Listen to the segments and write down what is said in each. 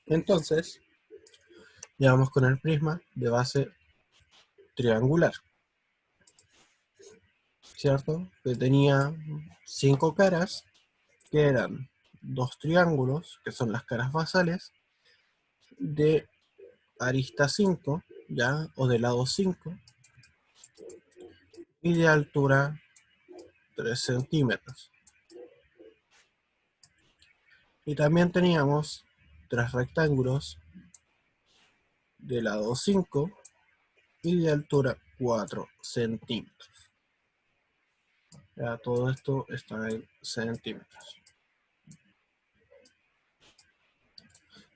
Entonces, ya vamos con el prisma de base triangular, ¿cierto? Que tenía 5 caras, que eran 2 triángulos, que son las caras basales, de arista 5, ¿ya? O de lado 5, y de altura 3 centímetros. Y también teníamos 3 rectángulos de lado 5 y de altura 4 centímetros. Ya todo esto está en centímetros.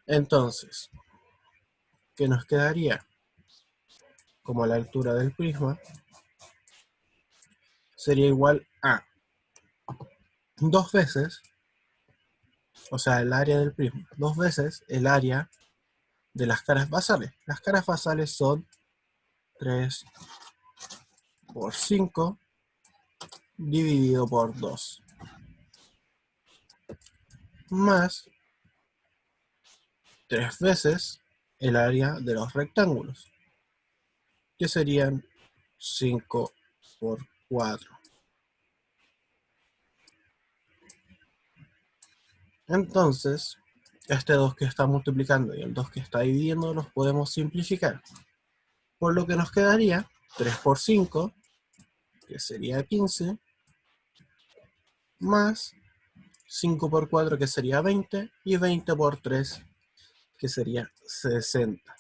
Entonces, ¿qué nos quedaría? Como la altura del prisma sería igual a 2 veces, o sea, el área del prisma, 2 veces el área de las caras basales. Las caras basales son 3 por 5 dividido por 2, más 3 veces el área de los rectángulos, que serían 5 por 4. Entonces, este 2 que está multiplicando y el 2 que está dividiendo los podemos simplificar. Por lo que nos quedaría 3 por 5, que sería 15, más 5 por 4, que sería 20, y 20 por 3, que sería 60.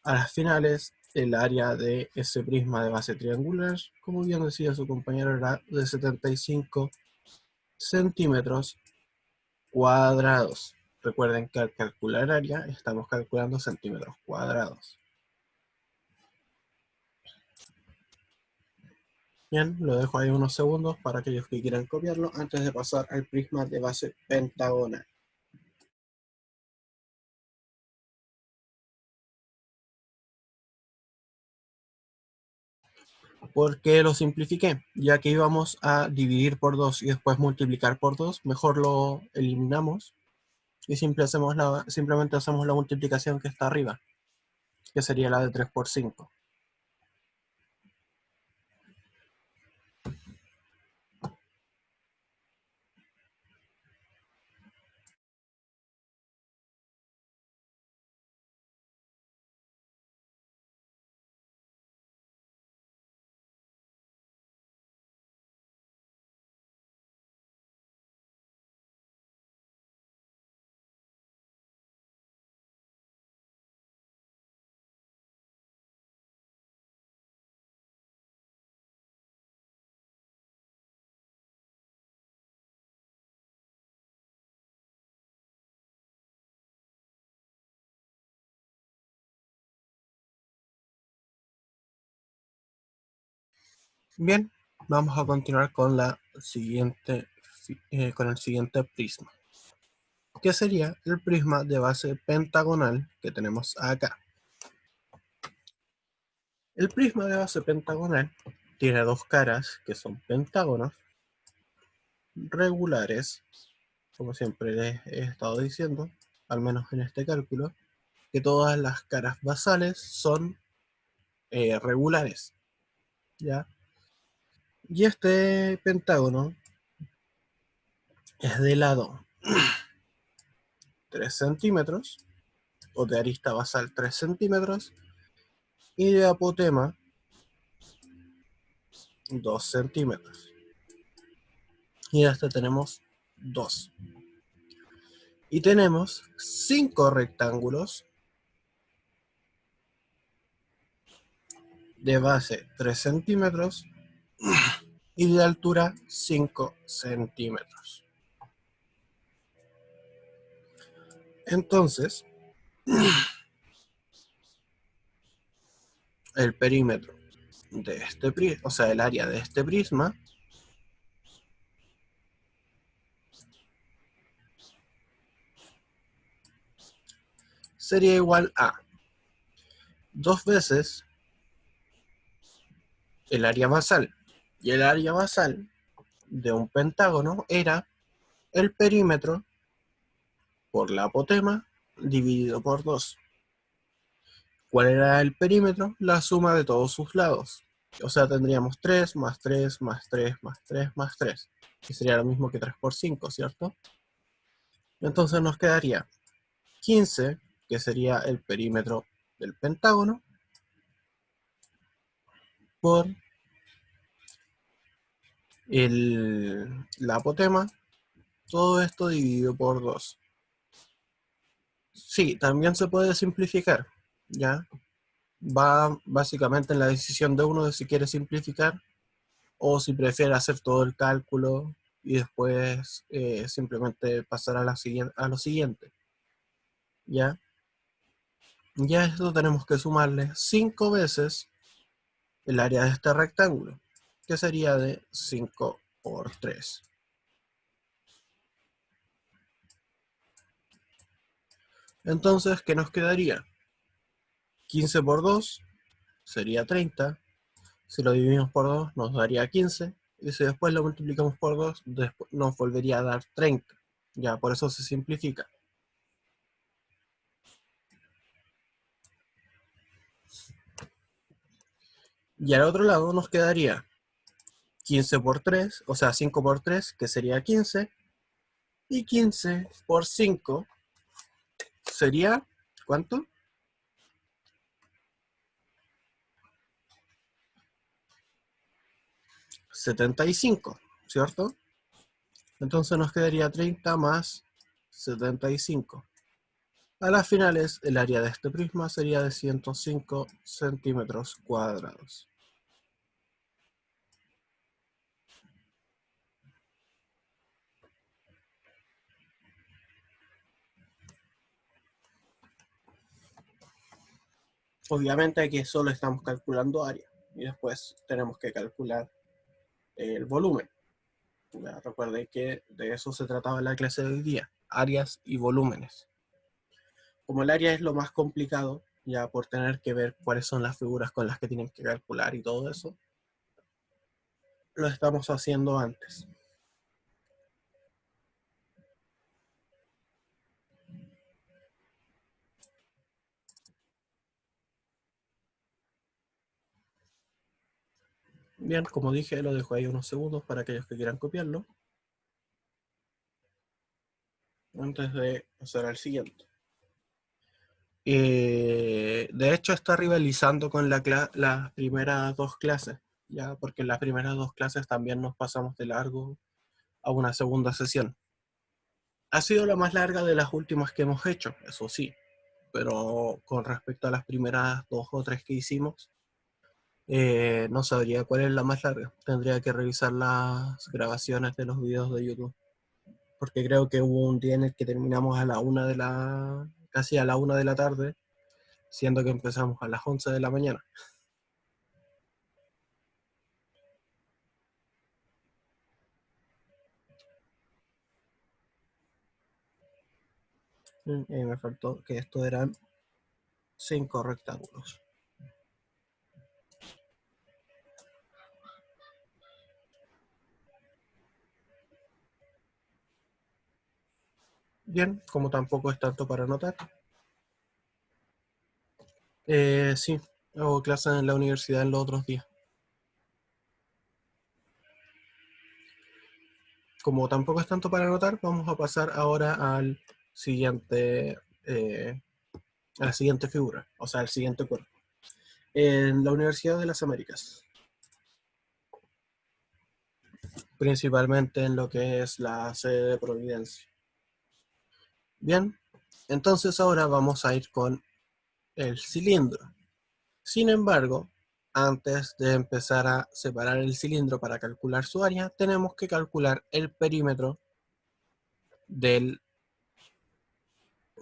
A las finales, el área de ese prisma de base triangular, como bien decía su compañero, era de 75 centímetros cuadrados. Recuerden que al calcular área estamos calculando centímetros cuadrados. Bien, lo dejo ahí unos segundos para aquellos que quieran copiarlo antes de pasar al prisma de base pentagonal. ¿Por qué lo simplifiqué? Ya que íbamos a dividir por 2 y después multiplicar por 2, mejor lo eliminamos y simplemente hacemos la multiplicación que está arriba, que sería la de 3 por 5. Bien, vamos a continuar con el siguiente prisma, que sería el prisma de base pentagonal que tenemos acá. El prisma de base pentagonal tiene 2 caras que son pentágonos regulares, como siempre les he estado diciendo, al menos en este cálculo, que todas las caras basales son regulares, ¿ya? Y este pentágono es de lado 3 centímetros, o de arista basal 3 centímetros, y de apotema 2 centímetros. Y de este tenemos 2. Y tenemos 5 rectángulos de base 3 centímetros y de altura 5 centímetros. Entonces, el perímetro de este prisma, o sea, el área de este prisma, sería igual a 2 veces el área basal. Y el área basal de un pentágono era el perímetro por la apotema dividido por 2. ¿Cuál era el perímetro? La suma de todos sus lados. O sea, tendríamos 3 más 3 más 3 más 3 más 3. Que sería lo mismo que 3 por 5, ¿cierto? Entonces nos quedaría 15, que sería el perímetro del pentágono, por la apotema, todo esto dividido por 2. Sí, también se puede simplificar, ¿ya? Va básicamente en la decisión de uno de si quiere simplificar o si prefiere hacer todo el cálculo y después simplemente pasar a lo siguiente, ¿ya? Ya esto tenemos que sumarle 5 veces el área de este rectángulo, que sería de 5 por 3. Entonces, ¿qué nos quedaría? 15 por 2 sería 30. Si lo dividimos por 2 nos daría 15. Y si después lo multiplicamos por 2, después nos volvería a dar 30. Ya, por eso se simplifica. Y al otro lado nos quedaría 15 por 3, o sea, 5 por 3, que sería 15. Y 15 por 5 sería, ¿cuánto? 75, ¿cierto? Entonces nos quedaría 30 más 75. A las finales, el área de este prisma sería de 105 centímetros cuadrados. Obviamente aquí solo estamos calculando área y después tenemos que calcular el volumen. Ya recuerden que de eso se trataba en la clase de hoy día, áreas y volúmenes. Como el área es lo más complicado, ya por tener que ver cuáles son las figuras con las que tienen que calcular y todo eso, lo estamos haciendo antes. Bien, como dije, lo dejo ahí unos segundos para aquellos que quieran copiarlo, antes de pasar al siguiente. De hecho, está rivalizando con las primeras dos clases, ya porque en las primeras dos clases también nos pasamos de largo a una segunda sesión. Ha sido la más larga de las últimas que hemos hecho, eso sí, pero con respecto a las primeras dos o tres que hicimos, no sabría cuál es la más larga. Tendría que revisar las grabaciones de los videos de YouTube, porque creo que hubo un día en el que terminamos a la casi a la 1 de la tarde, siendo que empezamos a las 11 de la mañana. Me faltó que esto eran 5 rectángulos. Bien, como tampoco es tanto para anotar. Sí, hago clases en la universidad en los otros días. Como tampoco es tanto para anotar, vamos a pasar ahora al siguiente, a la siguiente figura, o sea, al siguiente cuerpo. En la Universidad de las Américas, principalmente en lo que es la sede de Providencia. Bien, entonces ahora vamos a ir con el cilindro. Sin embargo, antes de empezar a separar el cilindro para calcular su área, tenemos que calcular el perímetro de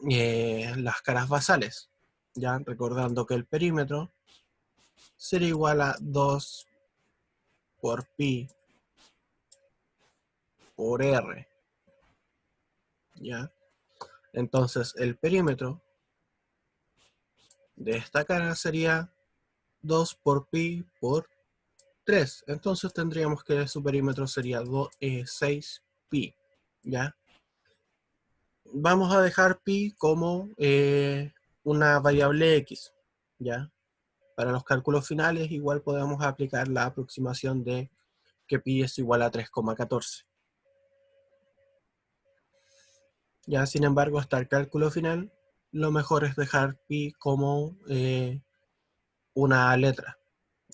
las caras basales. Ya recordando que el perímetro será igual a 2 por pi por r. ¿Ya? Entonces el perímetro de esta cara sería 2 por pi por 3. Entonces tendríamos que su perímetro sería 6 pi. ¿Ya? vamos a dejar pi como una variable x, ¿ya? Para los cálculos finales igual podemos aplicar la aproximación de que pi es igual a 3,14. Ya, sin embargo, hasta el cálculo final, lo mejor es dejar pi como una letra.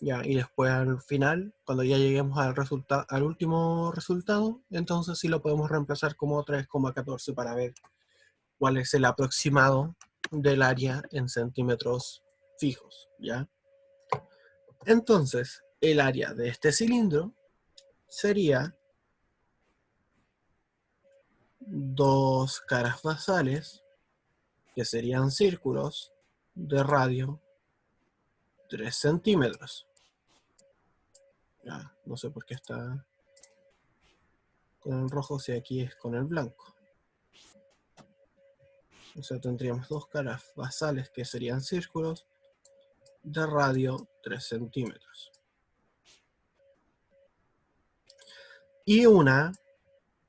Ya, y después al final, cuando ya lleguemos al último resultado, entonces sí lo podemos reemplazar como 3,14 para ver cuál es el aproximado del área en centímetros fijos, ¿ya? Entonces, el área de este cilindro sería dos caras basales, que serían círculos de radio 3 centímetros. Ya, no sé por qué está con el rojo si aquí es con el blanco. O sea, tendríamos dos caras basales que serían círculos de radio 3 centímetros. Y una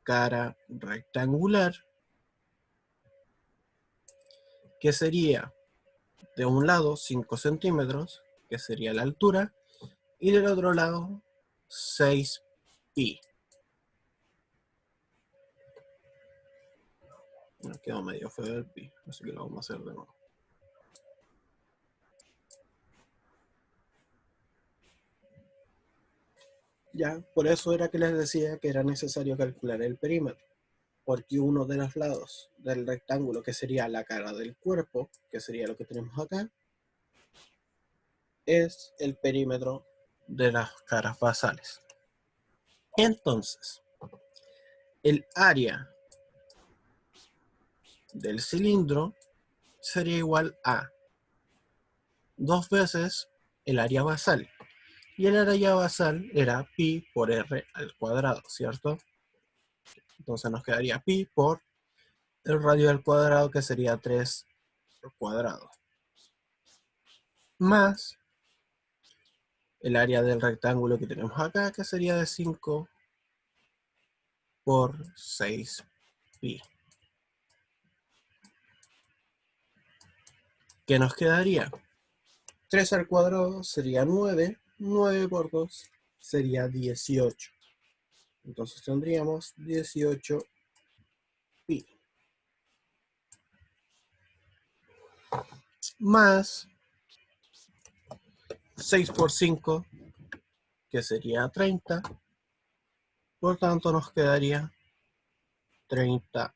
cara rectangular que sería de un lado 5 centímetros, que sería la altura, y del otro lado 6 pi. Me quedó medio feo el pi, así que lo vamos a hacer de nuevo. Ya, por eso era que les decía que era necesario calcular el perímetro, porque uno de los lados del rectángulo, que sería la cara del cuerpo, que sería lo que tenemos acá, es el perímetro de las caras basales. Entonces, el área del cilindro sería igual a 2 veces el área basal. Y el área basal era pi por r al cuadrado, ¿cierto? Entonces nos quedaría pi por el radio al cuadrado, que sería 3 al cuadrado, más el área del rectángulo que tenemos acá, que sería de 5 por 6 pi. ¿Qué nos quedaría? 3 al cuadrado sería 9, 9 por 2 sería 18. Entonces tendríamos 18 pi. Más 6 por 5, que sería 30. Por tanto nos quedaría 30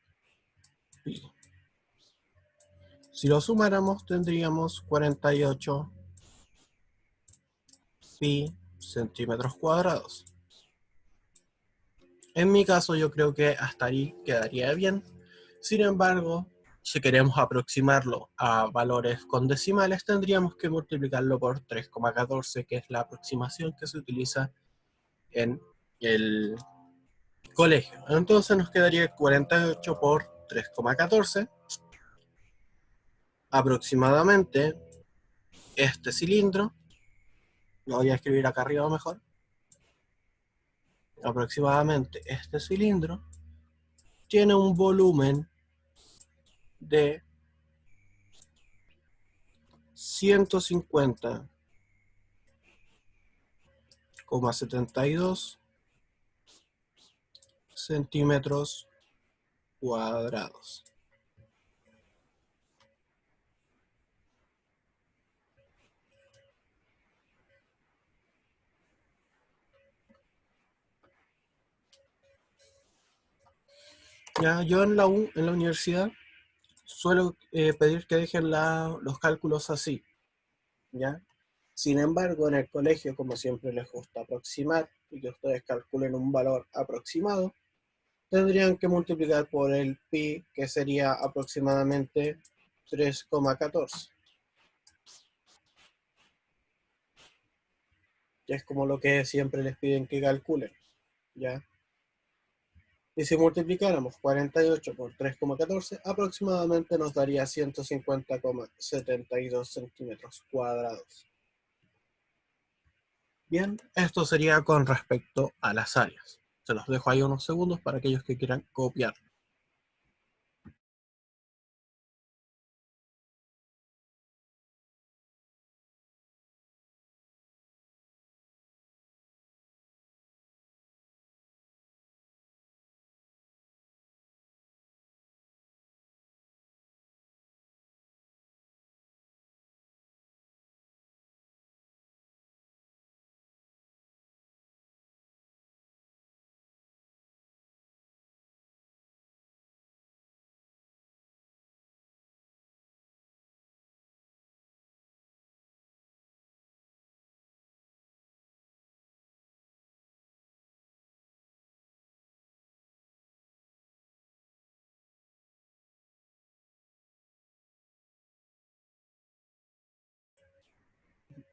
pi. Si lo sumáramos tendríamos 48 pi centímetros cuadrados. En mi caso yo creo que hasta ahí quedaría bien. Sin embargo, si queremos aproximarlo a valores con decimales, tendríamos que multiplicarlo por 3,14, que es la aproximación que se utiliza en el colegio. Entonces nos quedaría 48 por 3,14. Aproximadamente este cilindro, lo voy a escribir acá arriba mejor, aproximadamente este cilindro tiene un volumen de 150,72 centímetros cuadrados. Ya, yo en la universidad suelo pedir que dejen los cálculos así, ¿ya? Sin embargo, en el colegio, como siempre les gusta aproximar y que ustedes calculen un valor aproximado, tendrían que multiplicar por el pi, que sería aproximadamente 3,14, que es como lo que siempre les piden que calculen, ¿ya? Y si multiplicáramos 48 por 3,14, aproximadamente nos daría 150,72 centímetros cuadrados. Bien, esto sería con respecto a las áreas. Se los dejo ahí unos segundos para aquellos que quieran copiar.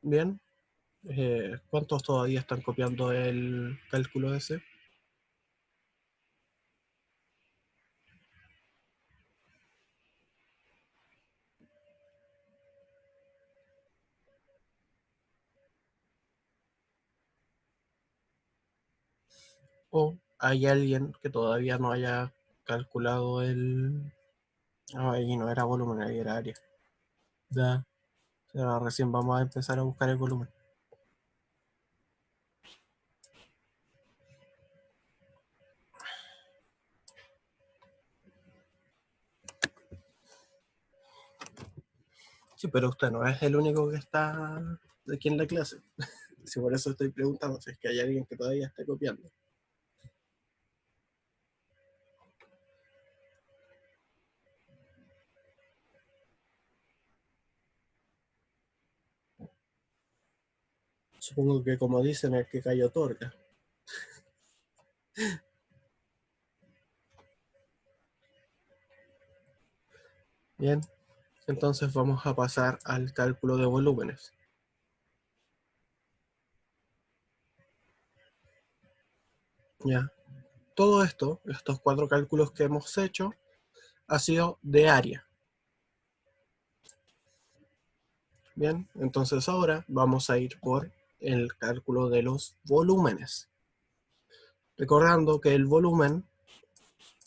Bien. ¿Cuántos todavía están copiando el cálculo ese? ¿O hay alguien que todavía no haya calculado el... Ah, ahí no era volumen, ahí era área. Ya. Ahora recién vamos a empezar a buscar el volumen. Sí, pero usted no es el único que está aquí en la clase. Si por eso estoy preguntando si es que hay alguien que todavía esté copiando. Supongo que como dicen, el que cayó otorga. Bien, entonces vamos a pasar al cálculo de volúmenes. Ya. Todo esto, estos 4 cálculos que hemos hecho, ha sido de área. Bien, entonces ahora vamos a ir por el cálculo de los volúmenes. Recordando que el volumen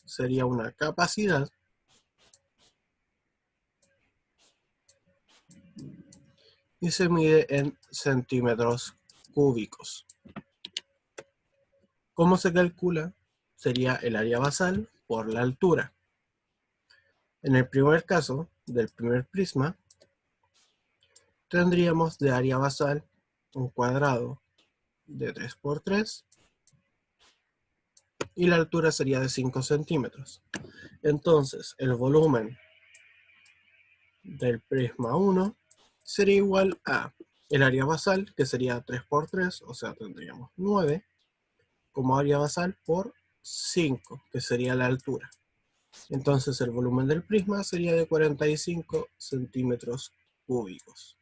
sería una capacidad y se mide en centímetros cúbicos. ¿Cómo se calcula? Sería el área basal por la altura. En el primer caso, del primer prisma, tendríamos de área basal un cuadrado de 3 por 3 y la altura sería de 5 centímetros. Entonces, el volumen del prisma 1 sería igual a el área basal, que sería 3 por 3, o sea, tendríamos 9, como área basal por 5, que sería la altura. Entonces el volumen del prisma sería de 45 centímetros cúbicos.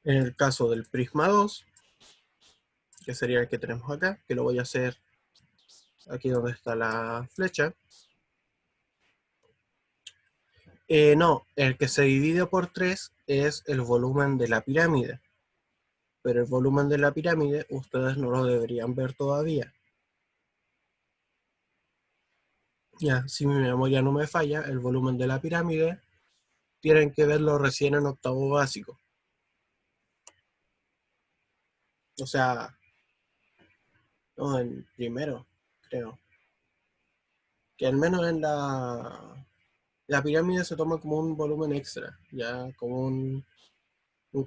En el caso del prisma 2, que sería el que tenemos acá, que lo voy a hacer aquí donde está la flecha. No, el que se divide por 3 es el volumen de la pirámide. Pero el volumen de la pirámide ustedes no lo deberían ver todavía. Ya, si mi memoria no me falla, el volumen de la pirámide tienen que verlo recién en octavo básico. O sea, no, en primero, creo. Que al menos en la pirámide se toma como un volumen extra, ya como un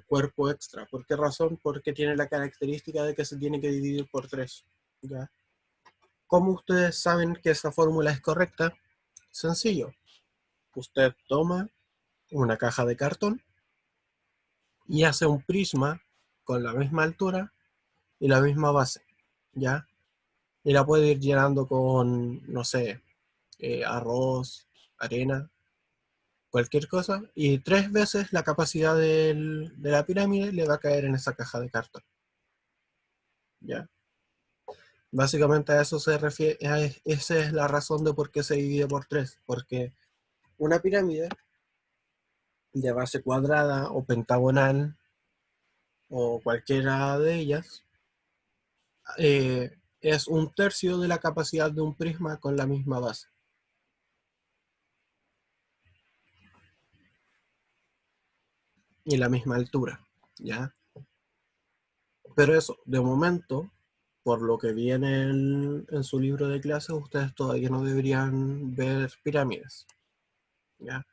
cuerpo extra. ¿Por qué razón? Porque tiene la característica de que se tiene que dividir por 3. ¿Ya? ¿Cómo ustedes saben que esa fórmula es correcta? Sencillo. Usted toma una caja de cartón y hace un prisma con la misma altura y la misma base, ¿ya? Y la puede ir llenando con, no sé, arroz, arena, cualquier cosa, y 3 veces la capacidad de la pirámide le va a caer en esa caja de cartón, ¿ya? Básicamente a eso se refiere, esa es la razón de por qué se divide por 3, porque una pirámide de base cuadrada o pentagonal o cualquiera de ellas es un tercio de la capacidad de un prisma con la misma base y la misma altura, ¿ya? Pero eso, de momento, por lo que viene en su libro de clases, ustedes todavía no deberían ver pirámides, ¿ya?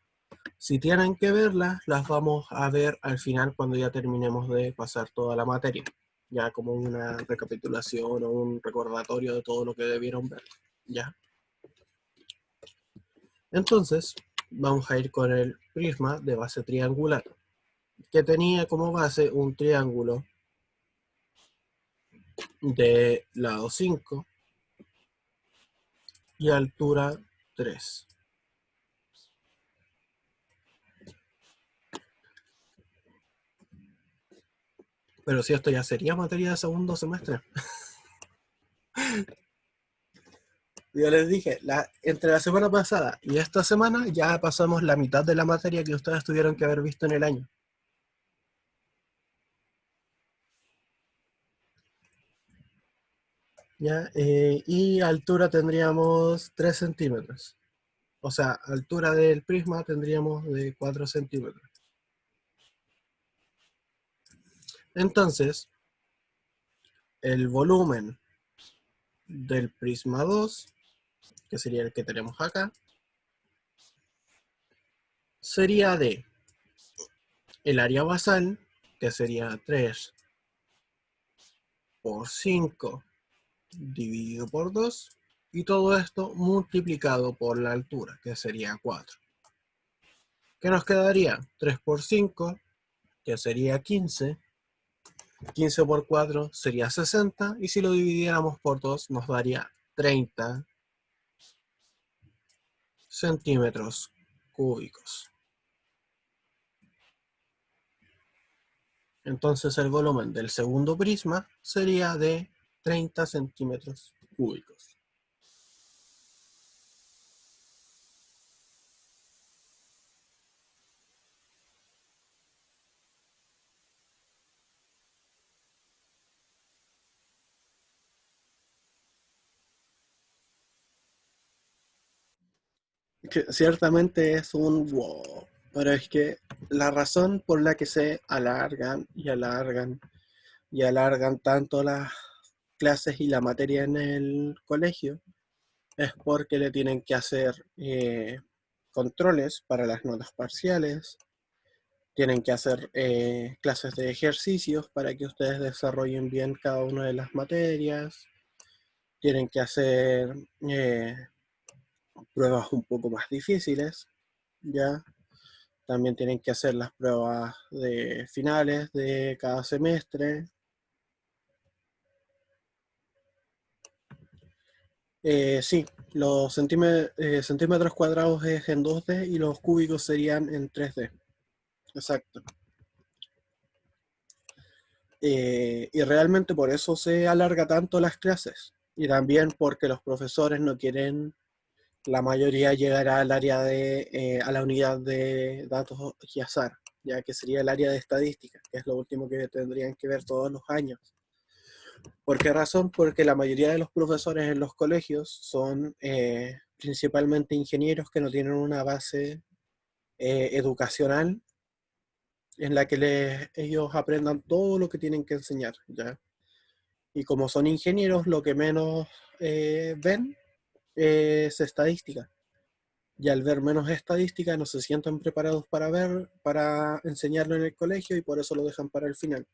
Si tienen que verlas, las vamos a ver al final cuando ya terminemos de pasar toda la materia, ya como una recapitulación o un recordatorio de todo lo que debieron ver, ¿ya? Entonces, vamos a ir con el prisma de base triangular. que tenía como base un triángulo de lado 5 y altura 3. Pero si esto ya sería materia de segundo semestre. Yo les dije, entre la semana pasada y esta semana ya pasamos la mitad de la materia que ustedes tuvieron que haber visto en el año. ¿Ya? Y altura tendríamos 3 centímetros. O sea, altura del prisma tendríamos de 4 centímetros. Entonces, el volumen del prisma 2, que sería el que tenemos acá, sería de el área basal, que sería 3 por 5 dividido por 2, y todo esto multiplicado por la altura, que sería 4. ¿Qué nos quedaría? 3 por 5, que sería 15. 15 por 4 sería 60, y si lo dividiéramos por 2 nos daría 30 centímetros cúbicos. Entonces el volumen del segundo prisma sería de 30 centímetros cúbicos. Que ciertamente es un wow, pero es que la razón por la que se alargan y alargan y alargan tanto las clases y la materia en el colegio es porque le tienen que hacer controles para las notas parciales, tienen que hacer clases de ejercicios para que ustedes desarrollen bien cada una de las materias, tienen que hacer pruebas un poco más difíciles, ¿ya? También tienen que hacer las pruebas de finales de cada semestre. Sí, los centímetros cuadrados es en 2D y los cúbicos serían en 3D. Exacto. Y realmente por eso se alarga tanto las clases. Y también porque los profesores no quieren, la mayoría llegar al área a la unidad de datos y azar, ya que sería el área de estadística, que es lo último que tendrían que ver todos los años. ¿Por qué razón? Porque la mayoría de los profesores en los colegios son principalmente ingenieros que no tienen una base educacional en la que ellos aprendan todo lo que tienen que enseñar, ¿ya? Y como son ingenieros, lo que menos ven es estadística. Y al ver menos estadística no se sienten preparados para enseñarlo en el colegio, y por eso lo dejan para el final,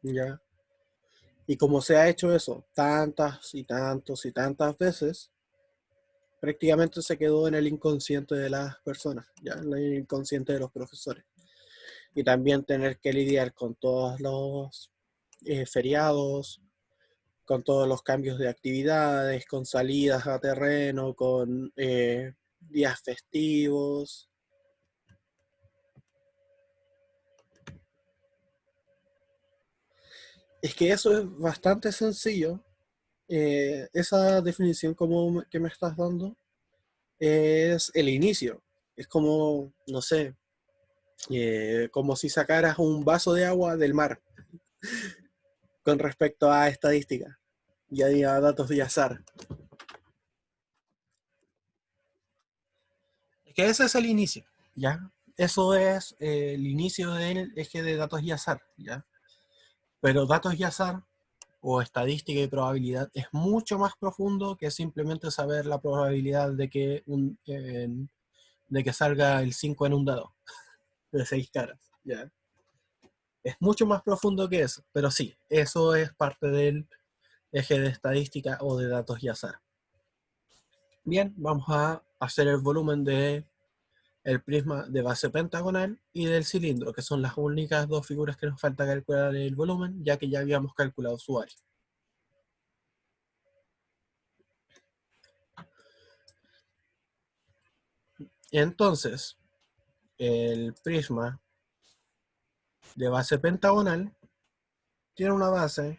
¿ya? Y como se ha hecho eso tantas y tantos y tantas veces, prácticamente se quedó en el inconsciente de las personas, ya en el inconsciente de los profesores. Y también tener que lidiar con todos los feriados, con todos los cambios de actividades, con salidas a terreno, con días festivos. Es que eso es bastante sencillo. Esa definición como que me estás dando es el inicio. Es como, no sé, como si sacaras un vaso de agua del mar con respecto a estadística y a datos de azar. Es que ese es el inicio, ¿ya? Eso es el inicio del eje de datos y azar, ¿ya? Pero datos y azar, o estadística y probabilidad, es mucho más profundo que simplemente saber la probabilidad de que salga el 5 en un dado, de 6 caras, ¿ya? Es mucho más profundo que eso, pero sí, eso es parte del eje de estadística o de datos y azar. Bien, vamos a hacer el volumen del el prisma de base pentagonal y del cilindro, que son las únicas dos figuras que nos falta calcular el volumen, ya que ya habíamos calculado su área. Entonces, el prisma de base pentagonal tiene una base.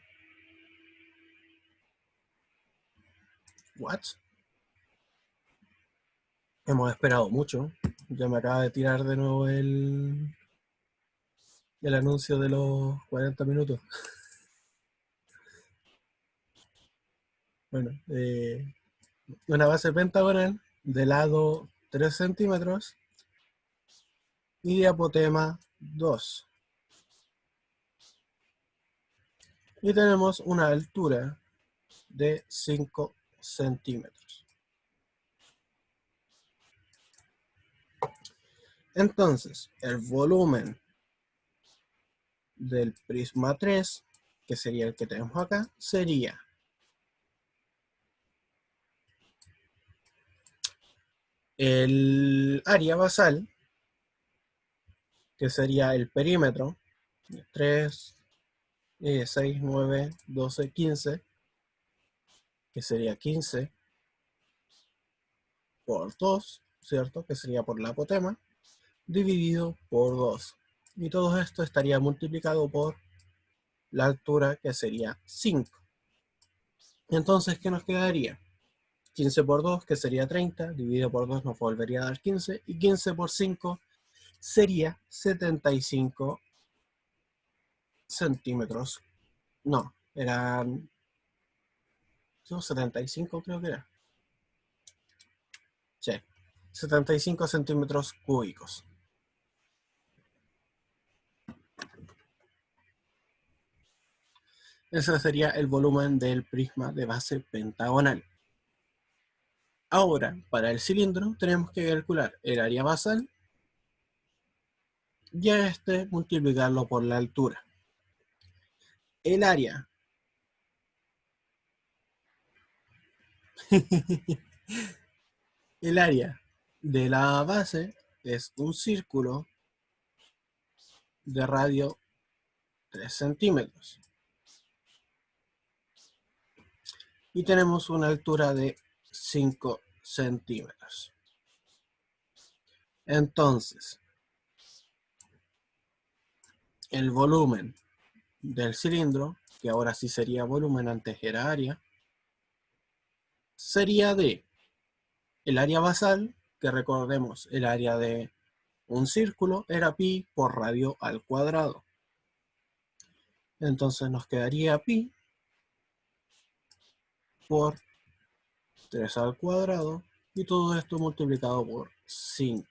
¿What? Hemos esperado mucho. Ya me acaba de tirar de nuevo el anuncio de los 40 minutos. Bueno, una base pentagonal de lado 3 centímetros y de apotema 2. Y tenemos una altura de 5 centímetros. Entonces, el volumen del prisma 3, que sería el que tenemos acá, sería el área basal, que sería el perímetro, 3, 6, 9, 12, 15, que sería 15 por 2, ¿cierto? Que sería por la apotema, dividido por 2. Y todo esto estaría multiplicado por la altura, que sería 5. Entonces, ¿qué nos quedaría? 15 por 2, que sería 30, dividido por 2 nos volvería a dar 15, y 15 por 5 sería 75 centímetros. No, eran 75 creo que era. Sí, 75 centímetros cúbicos. Ese sería el volumen del prisma de base pentagonal. Ahora, para el cilindro tenemos que calcular el área basal y a este multiplicarlo por la altura. El área el área de la base es un círculo de radio 3 centímetros. Y tenemos una altura de 5 centímetros. Entonces, el volumen del cilindro, que ahora sí sería volumen, antes era área, sería de el área basal, que recordemos el área de un círculo era pi por radio al cuadrado. Entonces nos quedaría pi por 3 al cuadrado y todo esto multiplicado por 5.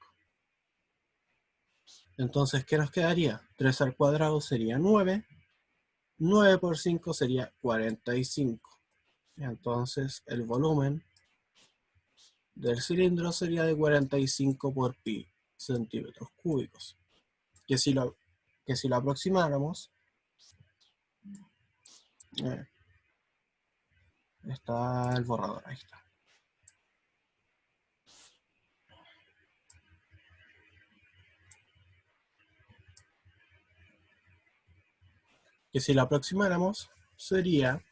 Entonces, ¿qué nos quedaría? 3 al cuadrado sería 9. 9 por 5 sería 45. Entonces, el volumen del cilindro sería de 45 por pi centímetros cúbicos. Que si lo aproximáramos, eh, está el borrador, ahí está. Que si lo aproximáramos, sería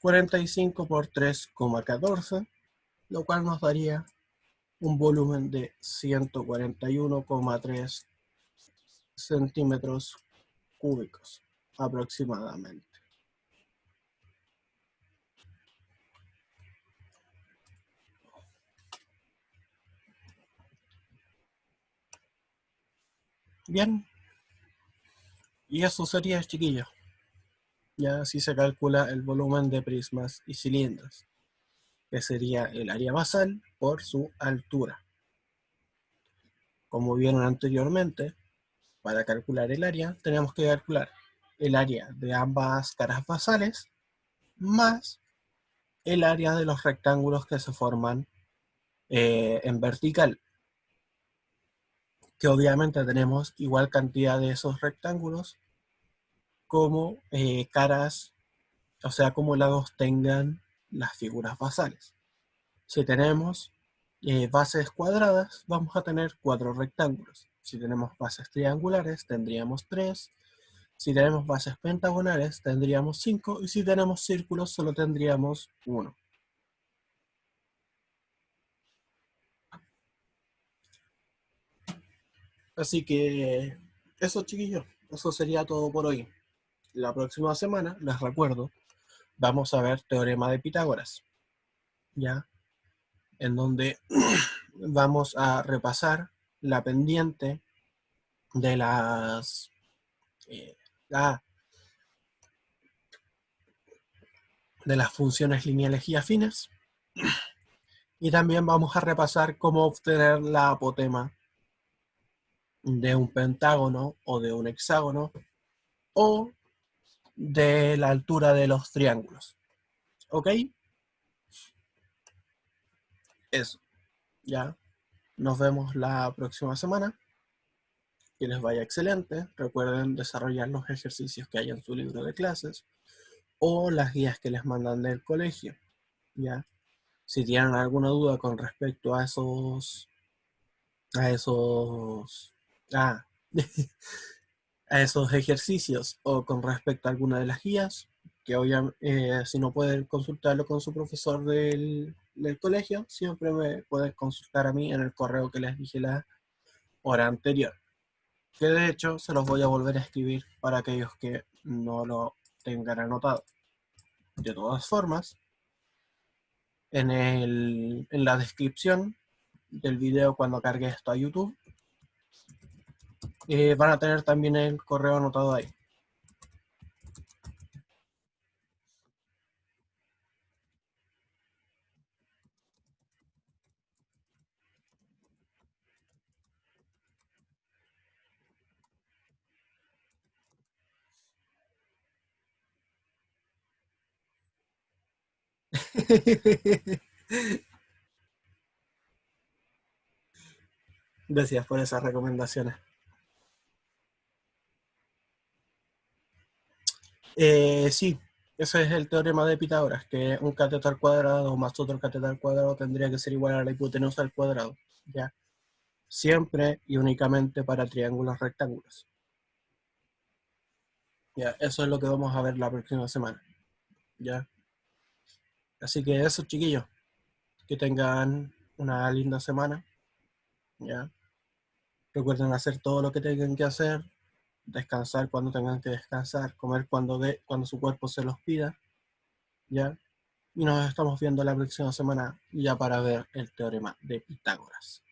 45 por 3,14, lo cual nos daría un volumen de 141,3 centímetros cúbicos aproximadamente. Bien, y eso sería, chiquillos. Ya así se calcula el volumen de prismas y cilindros, que sería el área basal por su altura. Como vieron anteriormente, para calcular el área tenemos que calcular el área de ambas caras basales más el área de los rectángulos que se forman en vertical, que obviamente tenemos igual cantidad de esos rectángulos como caras, o sea, como lados tengan las figuras basales. Si tenemos bases cuadradas, vamos a tener 4 rectángulos. Si tenemos bases triangulares, tendríamos 3. Si tenemos bases pentagonales, tendríamos 5. Y si tenemos círculos, solo tendríamos 1. Así que eso, chiquillos, eso sería todo por hoy. La próxima semana, les recuerdo, vamos a ver teorema de Pitágoras, ¿ya? En donde vamos a repasar la pendiente de las eh, ah, de las funciones lineales y afines, y también vamos a repasar cómo obtener la apotema de un pentágono o de un hexágono o de la altura de los triángulos. ¿Ok? Eso. Ya. Nos vemos la próxima semana. Que les vaya excelente. Recuerden desarrollar los ejercicios que hay en su libro de clases o las guías que les mandan del colegio. ¿Ya? Si tienen alguna duda con respecto a esos ah, a esos ejercicios o con respecto a alguna de las guías, que obviamente si no pueden consultarlo con su profesor del colegio, siempre me pueden consultar a mí en el correo que les dije la hora anterior, que de hecho se los voy a volver a escribir para aquellos que no lo tengan anotado. De todas formas, en la descripción del video cuando cargue esto a YouTube, van a tener también el correo anotado ahí. Gracias por esas recomendaciones. Sí, ese es el teorema de Pitágoras, que un cateto cuadrado más otro cateto cuadrado tendría que ser igual a la hipotenusa al cuadrado, ¿ya? Siempre y únicamente para triángulos rectángulos. Ya, eso es lo que vamos a ver la próxima semana, ¿ya? Así que eso, chiquillos, que tengan una linda semana, ¿ya? Recuerden hacer todo lo que tengan que hacer, descansar cuando tengan que descansar, comer cuando su cuerpo se los pida, ¿ya? Y nos estamos viendo la próxima semana ya para ver el teorema de Pitágoras.